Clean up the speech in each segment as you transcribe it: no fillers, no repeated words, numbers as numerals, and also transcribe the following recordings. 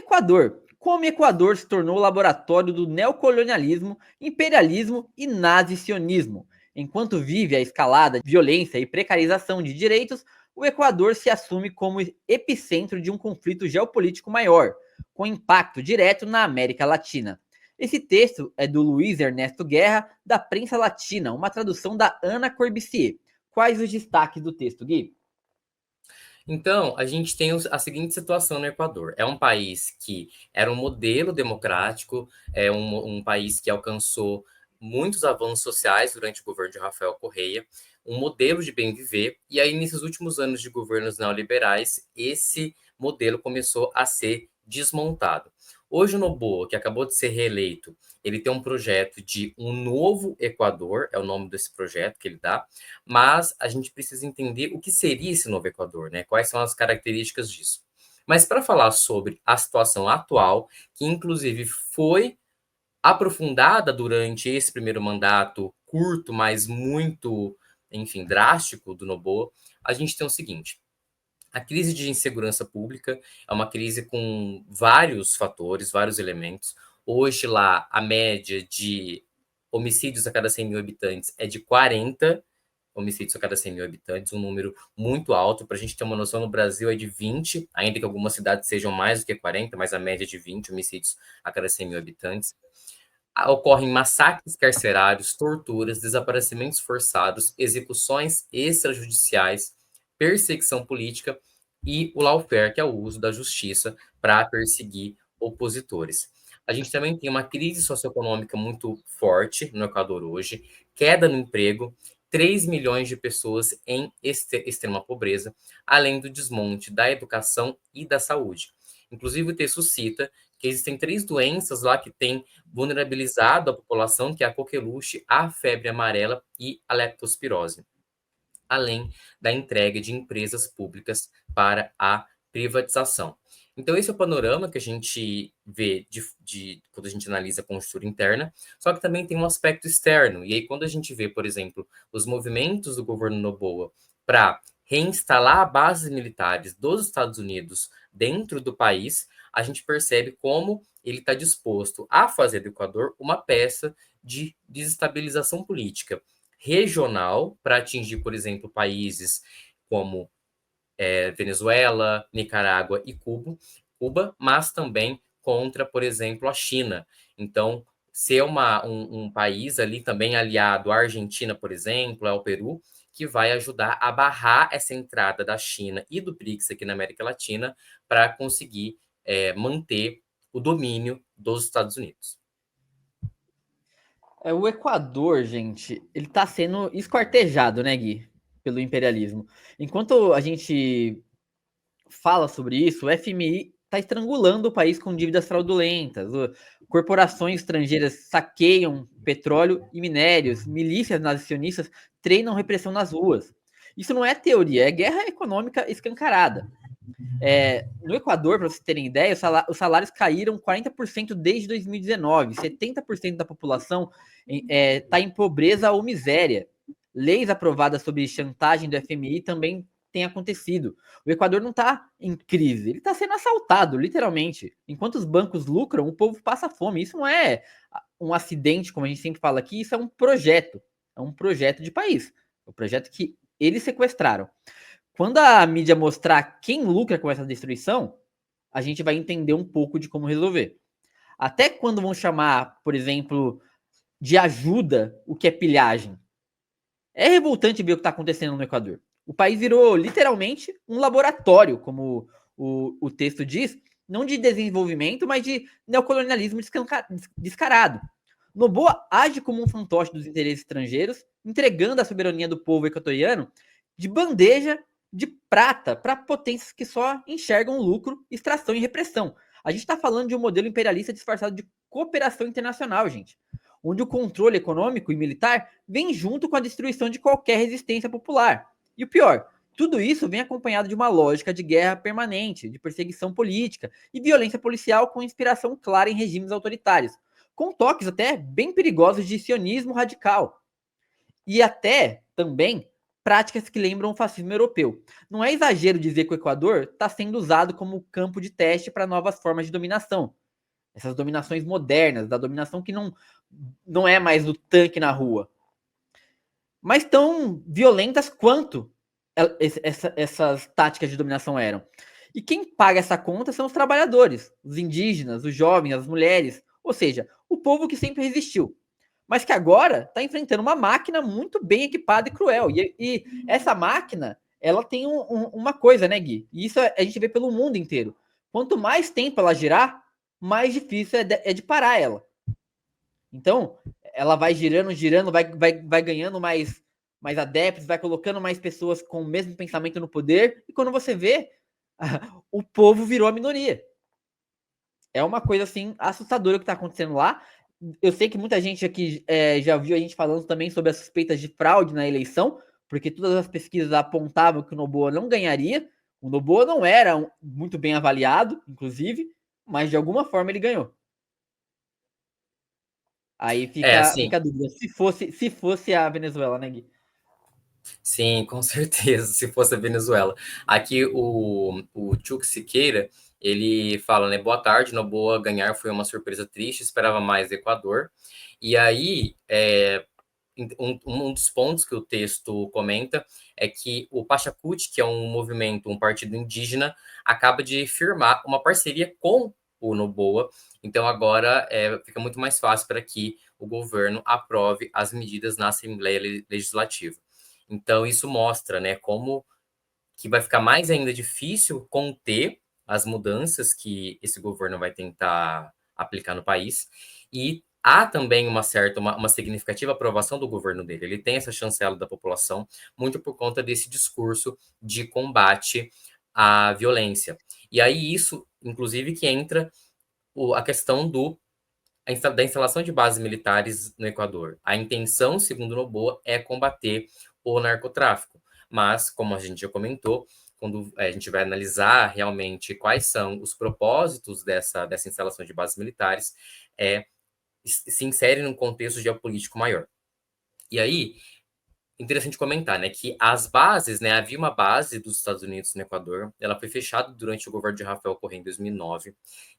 Equador. Como Equador se tornou o laboratório do neocolonialismo, imperialismo e nazi-sionismo. Enquanto vive a escalada de violência e precarização de direitos, o Equador se assume como epicentro de um conflito geopolítico maior, com impacto direto na América Latina. Esse texto é do Luiz Ernesto Guerra, da Prensa Latina, uma tradução da Ana Corbissier. Quais os destaques do texto, Gui? Então, a gente tem a seguinte situação no Equador. É um país que era um modelo democrático, é um país que alcançou muitos avanços sociais durante o governo de Rafael Correia, um modelo de bem viver, e aí, nesses últimos anos de governos neoliberais, esse modelo começou a ser desmontado. Hoje, o Noboa, que acabou de ser reeleito, ele tem um projeto de um novo Equador, é o nome desse projeto que ele dá, mas a gente precisa entender o que seria esse novo Equador, né? Quais são as características disso. Mas para falar sobre a situação atual, que inclusive foi aprofundada durante esse primeiro mandato curto, mas muito, enfim, drástico do Noboa, a gente tem o seguinte: a crise de insegurança pública é uma crise com vários fatores, vários elementos. Hoje lá a média de homicídios a cada 100 mil habitantes é de 40 homicídios a cada 100 mil habitantes, um número muito alto. Para a gente ter uma noção, no Brasil é de 20, ainda que algumas cidades sejam mais do que 40, mas a média é de 20 homicídios a cada 100 mil habitantes. Ocorrem massacres carcerários, torturas, desaparecimentos forçados, execuções extrajudiciais, perseguição política e o lawfare, que é o uso da justiça para perseguir opositores. A gente também tem uma crise socioeconômica muito forte no Equador hoje, queda no emprego, 3 milhões de pessoas em extrema pobreza, além do desmonte da educação e da saúde. Inclusive, o texto cita que existem 3 doenças lá que têm vulnerabilizado a população, que é a coqueluche, a febre amarela e a leptospirose, além da entrega de empresas públicas para a privatização. Então, esse é o panorama que a gente vê quando a gente analisa a conjuntura interna, só que também tem um aspecto externo. E aí, quando a gente vê, por exemplo, os movimentos do governo Noboa para reinstalar bases militares dos Estados Unidos dentro do país, a gente percebe como ele está disposto a fazer do Equador uma peça de desestabilização política regional para atingir, por exemplo, países como Venezuela, Nicarágua e Cuba, mas também contra, por exemplo, a China. Então, ser um país ali também aliado à Argentina, por exemplo, ao Peru, que vai ajudar a barrar essa entrada da China e do BRICS aqui na América Latina para conseguir manter o domínio dos Estados Unidos. O Equador, gente, ele tá sendo esquartejado, né, Gui? Pelo imperialismo. Enquanto a gente fala sobre isso, o FMI está estrangulando o país com dívidas fraudulentas. Corporações estrangeiras saqueiam petróleo e minérios, milícias nacionalistas treinam repressão nas ruas. Isso não é teoria, é guerra econômica escancarada. No Equador, para vocês terem ideia, os salários caíram 40% desde 2019. 70% da população está em pobreza ou miséria. Leis aprovadas sobre chantagem do FMI também têm acontecido. O Equador não está em crise, ele está sendo assaltado, literalmente. Enquanto os bancos lucram, o povo passa fome. Isso não é um acidente, como a gente sempre fala aqui, isso é um projeto. É um projeto de país. É um projeto que eles sequestraram. Quando a mídia mostrar quem lucra com essa destruição, a gente vai entender um pouco de como resolver. Até quando vão chamar, por exemplo, de ajuda o que é pilhagem. É revoltante ver o que está acontecendo no Equador. O país virou literalmente um laboratório, como o texto diz, não de desenvolvimento, mas de neocolonialismo descarado. Noboa age como um fantoche dos interesses estrangeiros, entregando a soberania do povo equatoriano de bandeja de prata para potências que só enxergam lucro, extração e repressão. A gente está falando de um modelo imperialista disfarçado de cooperação internacional, gente, onde o controle econômico e militar vem junto com a destruição de qualquer resistência popular. E o pior, tudo isso vem acompanhado de uma lógica de guerra permanente, de perseguição política e violência policial com inspiração clara em regimes autoritários, com toques até bem perigosos de sionismo radical. E até também práticas que lembram o fascismo europeu. Não é exagero dizer que o Equador está sendo usado como campo de teste para novas formas de dominação. Essas dominações modernas, da dominação que não é mais do tanque na rua, mas tão violentas quanto essas táticas de dominação eram. E quem paga essa conta são os trabalhadores, os indígenas, os jovens, as mulheres, ou seja, o povo que sempre resistiu, mas que agora está enfrentando uma máquina muito bem equipada e cruel. E essa máquina, ela tem uma coisa, né, Gui? E isso a gente vê pelo mundo inteiro. Quanto mais tempo ela girar, mais difícil é de parar ela. Então, ela vai girando, girando, vai ganhando mais adeptos, vai colocando mais pessoas com o mesmo pensamento no poder, e quando você vê, o povo virou a minoria. É uma coisa, assim, assustadora o que está acontecendo lá. Eu sei que muita gente aqui já viu a gente falando também sobre as suspeitas de fraude na eleição, porque todas as pesquisas apontavam que o Noboa não ganharia. O Noboa não era muito bem avaliado, inclusive, mas de alguma forma ele ganhou. Aí Assim, fica a dúvida. Se fosse a Venezuela, né, Gui? sim, com certeza, se fosse a Venezuela. Aqui o Chuck Siqueira, ele fala, né, boa tarde, Noboa ganhar foi uma surpresa triste, esperava mais do Equador. E aí, um dos pontos que o texto comenta é que o Pachacuti, que é um movimento, um partido indígena, acaba de firmar uma parceria com o Noboa. Então agora fica muito mais fácil para que o governo aprove as medidas na Assembleia Legislativa. Então isso mostra, né, como que vai ficar mais ainda difícil conter as mudanças que esse governo vai tentar aplicar no país. E há também uma significativa aprovação do governo dele. Ele tem essa chancela da população, muito por conta desse discurso de combate à violência. E aí isso, inclusive, que entra a questão da instalação de bases militares no Equador. A intenção, segundo Noboa, é combater o narcotráfico. Mas, como a gente já comentou, quando a gente vai analisar realmente quais são os propósitos dessa instalação de bases militares, se insere num contexto geopolítico maior. E aí, interessante comentar, né, que as bases, né, havia uma base dos Estados Unidos no Equador, ela foi fechada durante o governo de Rafael Correa em 2009,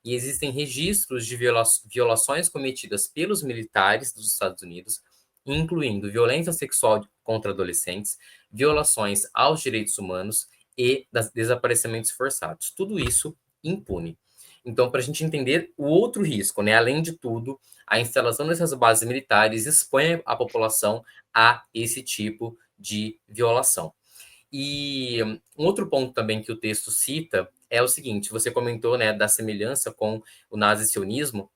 e existem registros de violações cometidas pelos militares dos Estados Unidos, incluindo violência sexual contra adolescentes, violações aos direitos humanos e desaparecimentos forçados. Tudo isso impune. Então, para a gente entender o outro risco, né, além de tudo, a instalação dessas bases militares expõe a população a esse tipo de violação. E um outro ponto também que o texto cita é o seguinte: você comentou, né, da semelhança com o nazi-sionismo.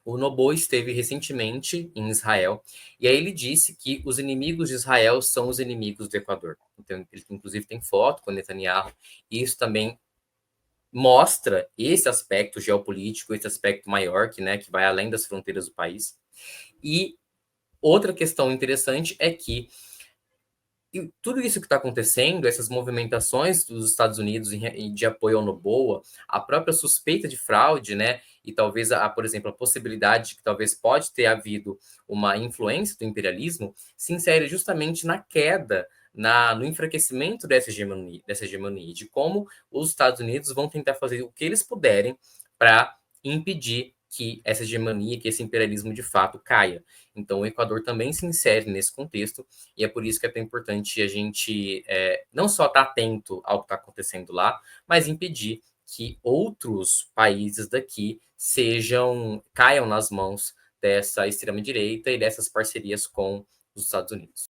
O Noboa esteve recentemente em Israel e aí ele disse que os inimigos de Israel são os inimigos do Equador. Então, ele inclusive tem foto com Netanyahu, e isso também mostra esse aspecto geopolítico, esse aspecto maior que vai além das fronteiras do país. E outra questão interessante é que tudo isso que está acontecendo, essas movimentações dos Estados Unidos de apoio ao Noboa, a própria suspeita de fraude, né, e talvez, por exemplo, a possibilidade de que talvez pode ter havido uma influência do imperialismo, se insere justamente na queda, no enfraquecimento dessa hegemonia, de como os Estados Unidos vão tentar fazer o que eles puderem para impedir que essa hegemonia, que esse imperialismo de fato caia. Então, o Equador também se insere nesse contexto, e é por isso que é tão importante a gente não só estar atento ao que está acontecendo lá, mas impedir que outros países daqui caiam nas mãos dessa extrema-direita e dessas parcerias com os Estados Unidos.